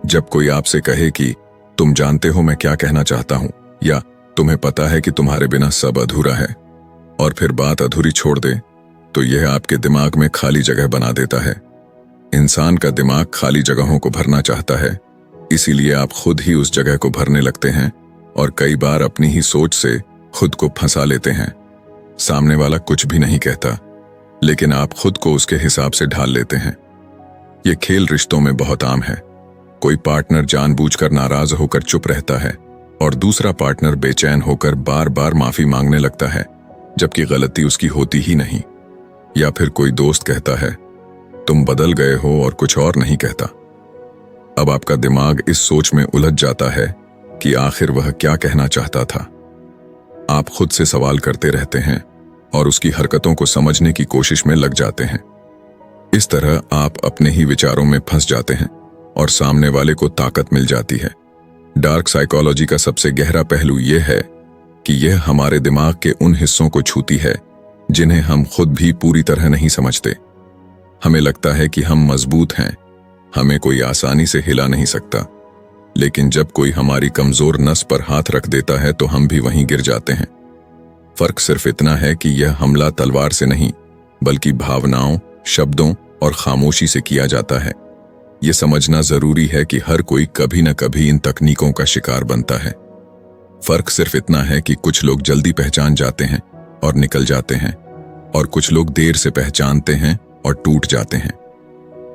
जब कोई आपसे कहे कि तुम जानते हो मैं क्या कहना चाहता हूं, या तुम्हें पता है कि तुम्हारे बिना सब अधूरा है, और फिर बात अधूरी छोड़ दे, तो यह आपके दिमाग में खाली जगह बना देता है। इंसान का दिमाग खाली जगहों को भरना चाहता है, इसीलिए आप खुद ही उस जगह को भरने लगते हैं और कई बार अपनी ही सोच से खुद को फंसा लेते हैं। सामने वाला कुछ भी नहीं कहता, लेकिन आप खुद को उसके हिसाब से ढाल लेते हैं। यह खेल रिश्तों में बहुत आम है। कोई पार्टनर जानबूझकर नाराज होकर चुप रहता है और दूसरा पार्टनर बेचैन होकर बार बार माफी मांगने लगता है, जबकि गलती उसकी होती ही नहीं। या फिर कोई दोस्त कहता है तुम बदल गए हो और कुछ और नहीं कहता। अब आपका दिमाग इस सोच में उलझ जाता है कि आखिर वह क्या कहना चाहता था। आप खुद से सवाल करते रहते हैं और उसकी हरकतों को समझने की कोशिश में लग जाते हैं। इस तरह आप अपने ही विचारों में फंस जाते हैं और सामने वाले को ताकत मिल जाती है। डार्क साइकोलॉजी का सबसे गहरा पहलू यह है कि यह हमारे दिमाग के उन हिस्सों को छूती है जिन्हें हम खुद भी पूरी तरह नहीं समझते। हमें लगता है कि हम मजबूत हैं, हमें कोई आसानी से हिला नहीं सकता, लेकिन जब कोई हमारी कमजोर नस पर हाथ रख देता है तो हम भी वहीं गिर जाते हैं। फर्क सिर्फ इतना है कि यह हमला तलवार से नहीं, बल्कि भावनाओं, शब्दों और खामोशी से किया जाता है। यह समझना जरूरी है कि हर कोई कभी न कभी इन तकनीकों का शिकार बनता है। फर्क सिर्फ इतना है कि कुछ लोग जल्दी पहचान जाते हैं और निकल जाते हैं, और कुछ लोग देर से पहचानते हैं और टूट जाते हैं।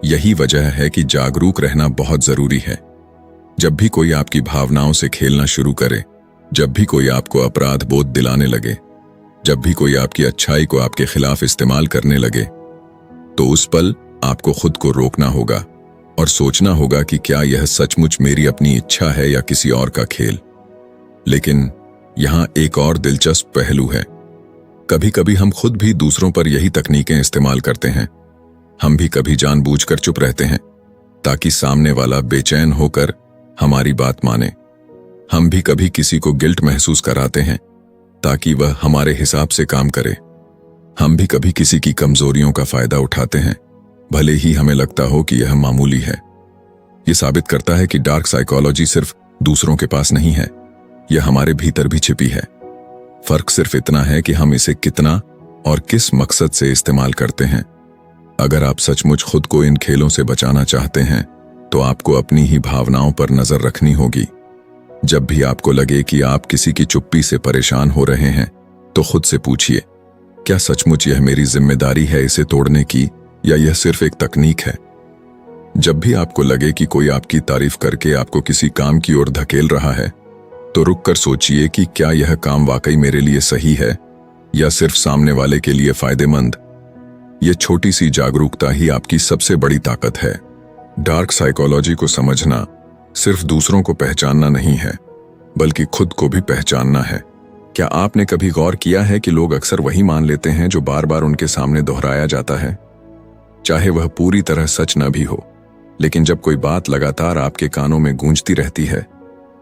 यही वजह है कि जागरूक रहना बहुत जरूरी है। जब भी कोई आपकी भावनाओं से खेलना शुरू करे, जब भी कोई आपको अपराध बोध दिलाने लगे, जब भी कोई आपकी अच्छाई को आपके खिलाफ इस्तेमाल करने लगे, तो उस पल आपको खुद को रोकना होगा और सोचना होगा कि क्या यह सचमुच मेरी अपनी इच्छा है या किसी और का खेल। लेकिन यहां एक और दिलचस्प पहलू है। कभी कभी हम खुद भी दूसरों पर यही तकनीकें इस्तेमाल करते हैं। हम भी कभी जानबूझकर चुप रहते हैं ताकि सामने वाला बेचैन होकर हमारी बात माने। हम भी कभी किसी को गिल्ट महसूस कराते हैं ताकि वह हमारे हिसाब से काम करे। हम भी कभी किसी की कमजोरियों का फायदा उठाते हैं, भले ही हमें लगता हो कि यह मामूली है। यह साबित करता है कि डार्क साइकोलॉजी सिर्फ दूसरों के पास नहीं है, यह हमारे भीतर भी छिपी है। फर्क सिर्फ इतना है कि हम इसे कितना और किस मकसद से इस्तेमाल करते हैं। अगर आप सचमुच खुद को इन खेलों से बचाना चाहते हैं, तो आपको अपनी ही भावनाओं पर नजर रखनी होगी। जब भी आपको लगे कि आप किसी की चुप्पी से परेशान हो रहे हैं, तो खुद से पूछिए, क्या सचमुच यह मेरी जिम्मेदारी है इसे तोड़ने की, या यह सिर्फ एक तकनीक है? जब भी आपको लगे कि कोई आपकी तारीफ करके आपको किसी काम की ओर धकेल रहा है, तो रुक कर सोचिए कि क्या यह काम वाकई मेरे लिए सही है या सिर्फ सामने वाले के लिए फायदेमंद। यह छोटी सी जागरूकता ही आपकी सबसे बड़ी ताकत है। डार्क साइकोलॉजी को समझना सिर्फ दूसरों को पहचानना नहीं है, बल्कि खुद को भी पहचानना है। क्या आपने कभी गौर किया है कि लोग अक्सर वही मान लेते हैं जो बार बार उनके सामने दोहराया जाता है, चाहे वह पूरी तरह सच न भी हो। लेकिन जब कोई बात लगातार आपके कानों में गूंजती रहती है,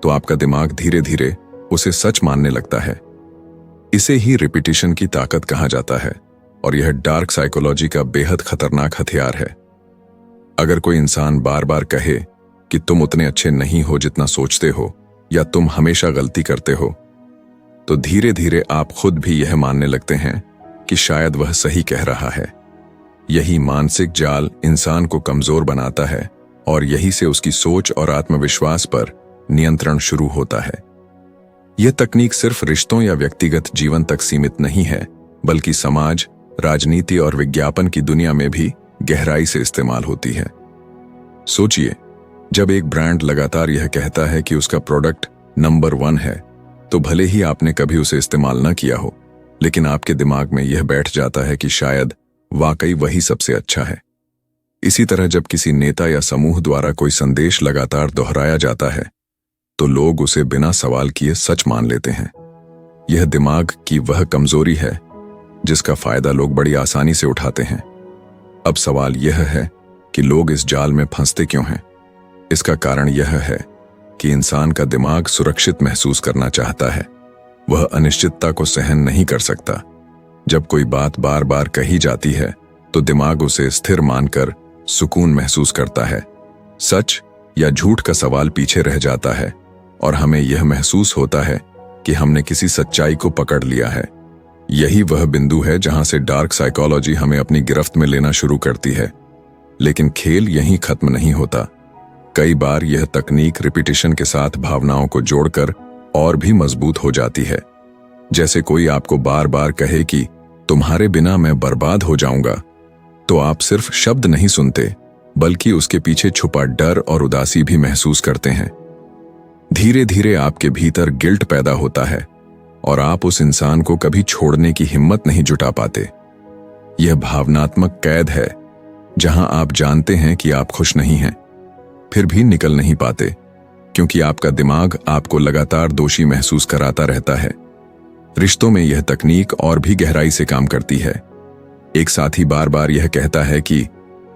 तो आपका दिमाग धीरे धीरे उसे सच मानने लगता है। इसे ही रिपीटिशन की ताकत कहा जाता है, और यह डार्क साइकोलॉजी का बेहद खतरनाक हथियार है। अगर कोई इंसान बार बार कहे कि तुम उतने अच्छे नहीं हो जितना सोचते हो, या तुम हमेशा गलती करते हो, तो धीरे धीरे आप खुद भी यह मानने लगते हैं कि शायद वह सही कह रहा है। यही मानसिक जाल इंसान को कमजोर बनाता है, और यही से उसकी सोच और आत्मविश्वास पर नियंत्रण शुरू होता है। यह तकनीक सिर्फ रिश्तों या व्यक्तिगत जीवन तक सीमित नहीं है, बल्कि समाज, राजनीति और विज्ञापन की दुनिया में भी गहराई से इस्तेमाल होती है। सोचिए, जब एक ब्रांड लगातार यह कहता है कि उसका प्रोडक्ट नंबर 1 है, तो भले ही आपने कभी उसे इस्तेमाल न किया हो, लेकिन आपके दिमाग में यह बैठ जाता है कि शायद वाकई वही सबसे अच्छा है। इसी तरह जब किसी नेता या समूह द्वारा कोई संदेश लगातार दोहराया जाता है, तो लोग उसे बिना सवाल किए सच मान लेते हैं। यह दिमाग की वह कमजोरी है जिसका फायदा लोग बड़ी आसानी से उठाते हैं। अब सवाल यह है कि लोग इस जाल में फंसते क्यों हैं? इसका कारण यह है कि इंसान का दिमाग सुरक्षित महसूस करना चाहता है। वह अनिश्चितता को सहन नहीं कर सकता। जब कोई बात बार बार कही जाती है, तो दिमाग उसे स्थिर मानकर सुकून महसूस करता है। सच या झूठ का सवाल पीछे रह जाता है, और हमें यह महसूस होता है कि हमने किसी सच्चाई को पकड़ लिया है। यही वह बिंदु है जहां से डार्क साइकोलॉजी हमें अपनी गिरफ्त में लेना शुरू करती है। लेकिन खेल यहीं खत्म नहीं होता। कई बार यह तकनीक रिपीटिशन के साथ भावनाओं को जोड़कर और भी मजबूत हो जाती है। जैसे कोई आपको बार बार कहे कि तुम्हारे बिना मैं बर्बाद हो जाऊंगा, तो आप सिर्फ शब्द नहीं सुनते, बल्कि उसके पीछे छुपा डर और उदासी भी महसूस करते हैं। धीरे धीरे आपके भीतर गिल्ट पैदा होता है, और आप उस इंसान को कभी छोड़ने की हिम्मत नहीं जुटा पाते। यह भावनात्मक कैद है, जहां आप जानते हैं कि आप खुश नहीं हैं, फिर भी निकल नहीं पाते, क्योंकि आपका दिमाग आपको लगातार दोषी महसूस कराता रहता है। रिश्तों में यह तकनीक और भी गहराई से काम करती है। एक साथी बार बार यह कहता है कि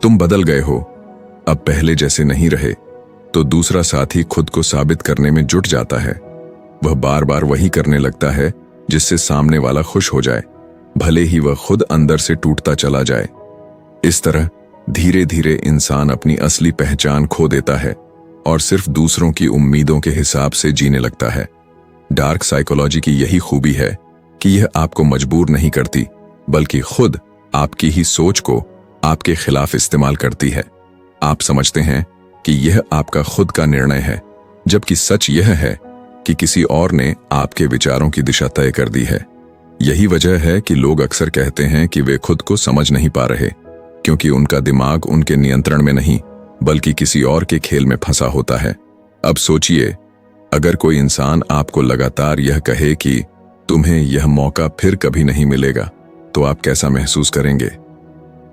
तुम बदल गए हो, अब पहले जैसे नहीं रहे, तो दूसरा साथी खुद को साबित करने में जुट जाता है। वह बार बार वही करने लगता है जिससे सामने वाला खुश हो जाए, भले ही वह खुद अंदर से टूटता चला जाए। इस तरह धीरे धीरे इंसान अपनी असली पहचान खो देता है और सिर्फ दूसरों की उम्मीदों के हिसाब से जीने लगता है। डार्क साइकोलॉजी की यही खूबी है कि यह आपको मजबूर नहीं करती, बल्कि खुद आपकी ही सोच को आपके खिलाफ इस्तेमाल करती है। आप समझते हैं कि यह आपका खुद का निर्णय है, जबकि सच यह है कि किसी और ने आपके विचारों की दिशा तय कर दी है। यही वजह है कि लोग अक्सर कहते हैं कि वे खुद को समझ नहीं पा रहे, क्योंकि उनका दिमाग उनके नियंत्रण में नहीं, बल्कि किसी और के खेल में फंसा होता है। अब सोचिए, अगर कोई इंसान आपको लगातार यह कहे कि तुम्हें यह मौका फिर कभी नहीं मिलेगा, तो आप कैसा महसूस करेंगे?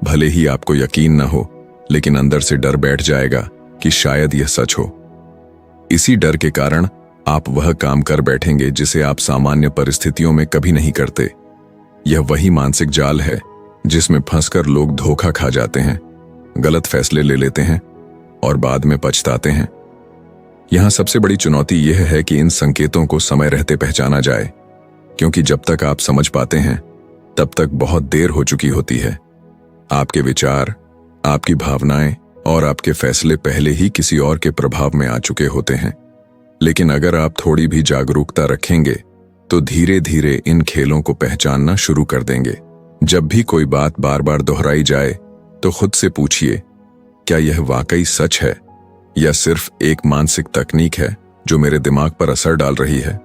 भले ही आपको यकीन न हो, लेकिन अंदर से डर बैठ जाएगा कि शायद यह सच हो। इसी डर के कारण आप वह काम कर बैठेंगे जिसे आप सामान्य परिस्थितियों में कभी नहीं करते। यह वही मानसिक जाल है जिसमें फंसकर लोग धोखा खा जाते हैं, गलत फैसले ले लेते हैं और बाद में पछताते हैं। यहां सबसे बड़ी चुनौती यह है कि इन संकेतों को समय रहते पहचाना जाए, क्योंकि जब तक आप समझ पाते हैं, तब तक बहुत देर हो चुकी होती है। आपके विचार, आपकी भावनाएं और आपके फैसले पहले ही किसी और के प्रभाव में आ चुके होते हैं। लेकिन अगर आप थोड़ी भी जागरूकता रखेंगे, तो धीरे धीरे इन खेलों को पहचानना शुरू कर देंगे। जब भी कोई बात बार बार दोहराई जाए, तो खुद से पूछिए, क्या यह वाकई सच है या सिर्फ एक मानसिक तकनीक है जो मेरे दिमाग पर असर डाल रही है?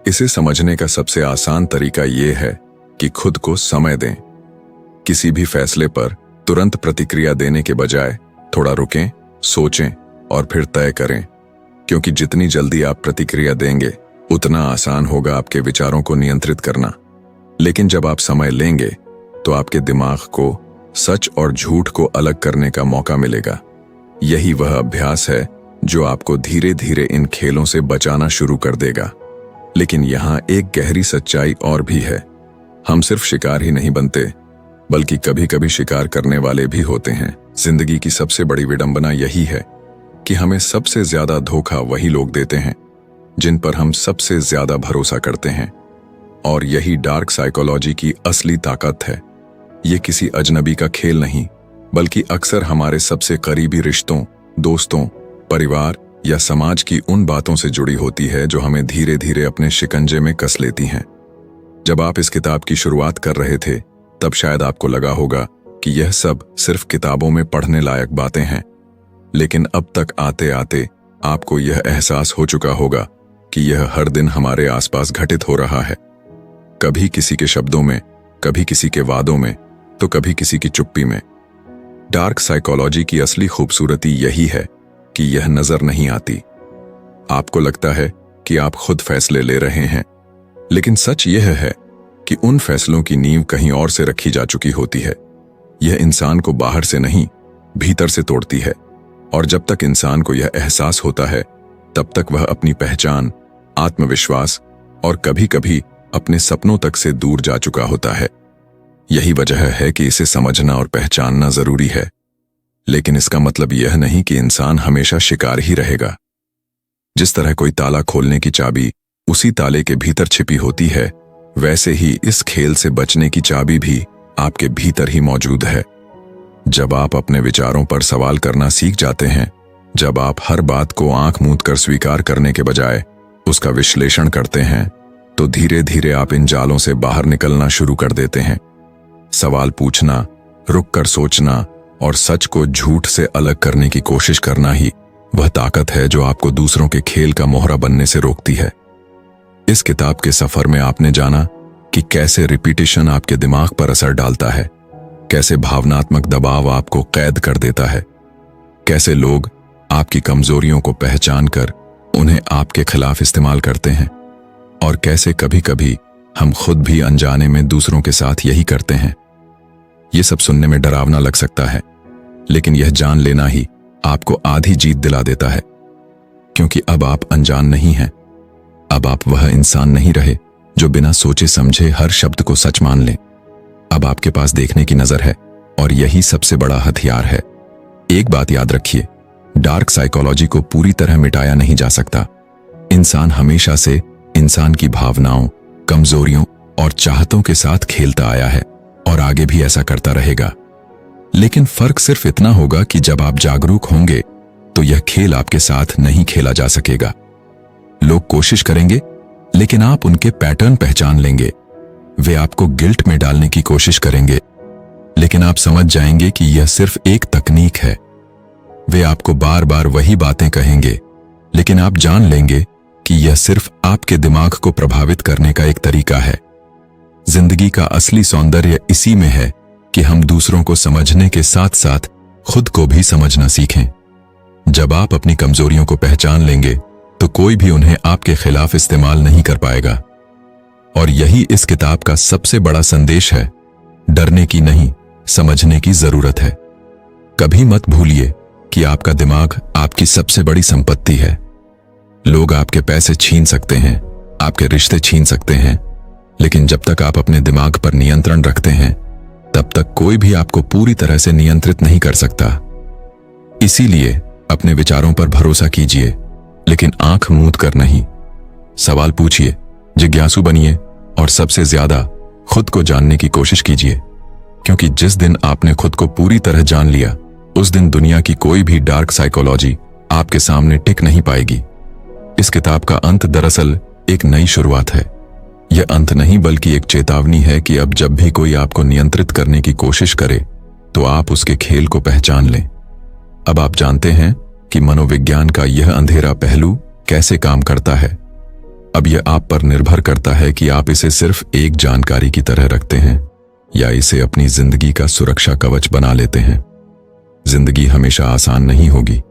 इसे समझने का सबसे आसान तरीका यह है कि खुद को समय दें। किसी भी फैसले पर तुरंत प्रतिक्रिया देने के बजाय थोड़ा रुकें सोचें और फिर तय करें, क्योंकि जितनी जल्दी आप प्रतिक्रिया देंगे उतना आसान होगा आपके विचारों को नियंत्रित करना। लेकिन जब आप समय लेंगे तो आपके दिमाग को सच और झूठ को अलग करने का मौका मिलेगा। यही वह अभ्यास है जो आपको धीरे धीरे इन खेलों से बचाना शुरू कर देगा। लेकिन यहां एक गहरी सच्चाई और भी है। हम सिर्फ शिकार ही नहीं बनते, बल्कि कभी कभी शिकार करने वाले भी होते हैं। जिंदगी की सबसे बड़ी विडंबना यही है कि हमें सबसे ज्यादा धोखा वही लोग देते हैं जिन पर हम सबसे ज्यादा भरोसा करते हैं। और यही डार्क साइकोलॉजी की असली ताकत है। ये किसी अजनबी का खेल नहीं, बल्कि अक्सर हमारे सबसे करीबी रिश्तों, दोस्तों, परिवार या समाज की उन बातों से जुड़ी होती है जो हमें धीरे धीरे अपने शिकंजे में कस लेती हैं। जब आप इस किताब की शुरुआत कर रहे थे, तब शायद आपको लगा होगा कि यह सब सिर्फ किताबों में पढ़ने लायक बातें हैं। लेकिन अब तक आते आते आपको यह एहसास हो चुका होगा कि यह हर दिन हमारे आसपास घटित हो रहा है। कभी किसी के शब्दों में, कभी किसी के वादों में, तो कभी किसी की चुप्पी में। डार्क साइकोलॉजी की असली खूबसूरती यही है कि यह नजर नहीं आती। आपको लगता है कि आप खुद फैसले ले रहे हैं, लेकिन सच यह है कि उन फैसलों की नींव कहीं और से रखी जा चुकी होती है। यह इंसान को बाहर से नहीं, भीतर से तोड़ती है। और जब तक इंसान को यह एहसास होता है, तब तक वह अपनी पहचान, आत्मविश्वास और कभी कभी अपने सपनों तक से दूर जा चुका होता है। यही वजह है कि इसे समझना और पहचानना जरूरी है। लेकिन इसका मतलब यह नहीं कि इंसान हमेशा शिकार ही रहेगा। जिस तरह कोई ताला खोलने की चाबी उसी ताले के भीतर छिपी होती है, वैसे ही इस खेल से बचने की चाबी भी आपके भीतर ही मौजूद है। जब आप अपने विचारों पर सवाल करना सीख जाते हैं, जब आप हर बात को आंख मूंद कर स्वीकार करने के बजाय उसका विश्लेषण करते हैं, तो धीरे धीरे आप इन जालों से बाहर निकलना शुरू कर देते हैं। सवाल पूछना, रुक कर सोचना और सच को झूठ से अलग करने की कोशिश करना ही वह ताकत है जो आपको दूसरों के खेल का मोहरा बनने से रोकती है। इस किताब के सफर में आपने जाना कि कैसे रिपीटिशन आपके दिमाग पर असर डालता है, कैसे भावनात्मक दबाव आपको कैद कर देता है, कैसे लोग आपकी कमजोरियों को पहचान कर उन्हें आपके खिलाफ इस्तेमाल करते हैं, और कैसे कभी कभी हम खुद भी अनजाने में दूसरों के साथ यही करते हैं। यह सब सुनने में डरावना लग सकता है, लेकिन यह जान लेना ही आपको आधी जीत दिला देता है। क्योंकि अब आप अनजान नहीं हैं। अब आप वह इंसान नहीं रहे जो बिना सोचे समझे हर शब्द को सच मान ले। अब आपके पास देखने की नजर है, और यही सबसे बड़ा हथियार है। एक बात याद रखिए, डार्क साइकोलॉजी को पूरी तरह मिटाया नहीं जा सकता। इंसान हमेशा से इंसान की भावनाओं, कमजोरियों और चाहतों के साथ खेलता आया है और आगे भी ऐसा करता रहेगा। लेकिन फर्क सिर्फ इतना होगा कि जब आप जागरूक होंगे तो यह खेल आपके साथ नहीं खेला जा सकेगा। लोग कोशिश करेंगे, लेकिन आप उनके पैटर्न पहचान लेंगे। वे आपको गिल्ट में डालने की कोशिश करेंगे, लेकिन आप समझ जाएंगे कि यह सिर्फ एक तकनीक है। वे आपको बार बार वही बातें कहेंगे, लेकिन आप जान लेंगे कि यह सिर्फ आपके दिमाग को प्रभावित करने का एक तरीका है। जिंदगी का असली सौंदर्य इसी में है कि हम दूसरों को समझने के साथ साथ खुद को भी समझना सीखें। जब आप अपनी कमजोरियों को पहचान लेंगे, तो कोई भी उन्हें आपके खिलाफ इस्तेमाल नहीं कर पाएगा। और यही इस किताब का सबसे बड़ा संदेश है। डरने की नहीं, समझने की जरूरत है। कभी मत भूलिए कि आपका दिमाग आपकी सबसे बड़ी संपत्ति है। लोग आपके पैसे छीन सकते हैं, आपके रिश्ते छीन सकते हैं, लेकिन जब तक आप अपने दिमाग पर नियंत्रण रखते हैं, तब तक कोई भी आपको पूरी तरह से नियंत्रित नहीं कर सकता। इसीलिए अपने विचारों पर भरोसा कीजिए, लेकिन आंख मूंद कर नहीं। सवाल पूछिए, जिज्ञासु बनिए और सबसे ज्यादा खुद को जानने की कोशिश कीजिए। क्योंकि जिस दिन आपने खुद को पूरी तरह जान लिया, उस दिन दुनिया की कोई भी डार्क साइकोलॉजी आपके सामने टिक नहीं पाएगी। इस किताब का अंत दरअसल एक नई शुरुआत है। यह अंत नहीं, बल्कि एक चेतावनी है कि अब जब भी कोई आपको नियंत्रित करने की कोशिश करे, तो आप उसके खेल को पहचान लें। अब आप जानते हैं कि मनोविज्ञान का यह अंधेरा पहलू कैसे काम करता है। अब यह आप पर निर्भर करता है कि आप इसे सिर्फ एक जानकारी की तरह रखते हैं या इसे अपनी जिंदगी का सुरक्षा कवच बना लेते हैं। जिंदगी हमेशा आसान नहीं होगी,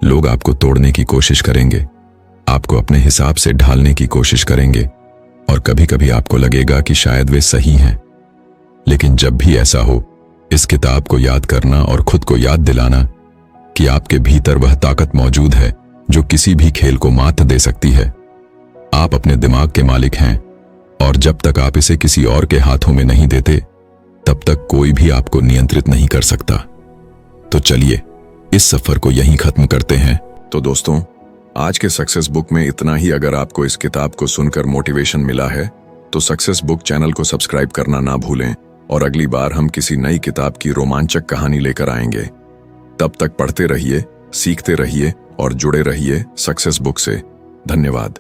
लोग आपको तोड़ने की कोशिश करेंगे, आपको अपने हिसाब से ढालने की कोशिश करेंगे और कभी कभी आपको लगेगा कि शायद वे सही हैं। लेकिन जब भी ऐसा हो, इस किताब को याद करना और खुद को याद दिलाना कि आपके भीतर वह ताकत मौजूद है जो किसी भी खेल को मात दे सकती है। आप अपने दिमाग के मालिक हैं और जब तक आप इसे किसी और के हाथों में नहीं देते, तब तक कोई भी आपको नियंत्रित नहीं कर सकता। तो चलिए इस सफर को यहीं खत्म करते हैं। तो दोस्तों, आज के सक्सेस बुक में इतना ही। अगर आपको इस किताब को सुनकर मोटिवेशन मिला है तो सक्सेस बुक चैनल को सब्सक्राइब करना ना भूलें और अगली बार हम किसी नई किताब की रोमांचक कहानी लेकर आएंगे। तब तक पढ़ते रहिए, सीखते रहिए और जुड़े रहिए सक्सेस बुक से। धन्यवाद।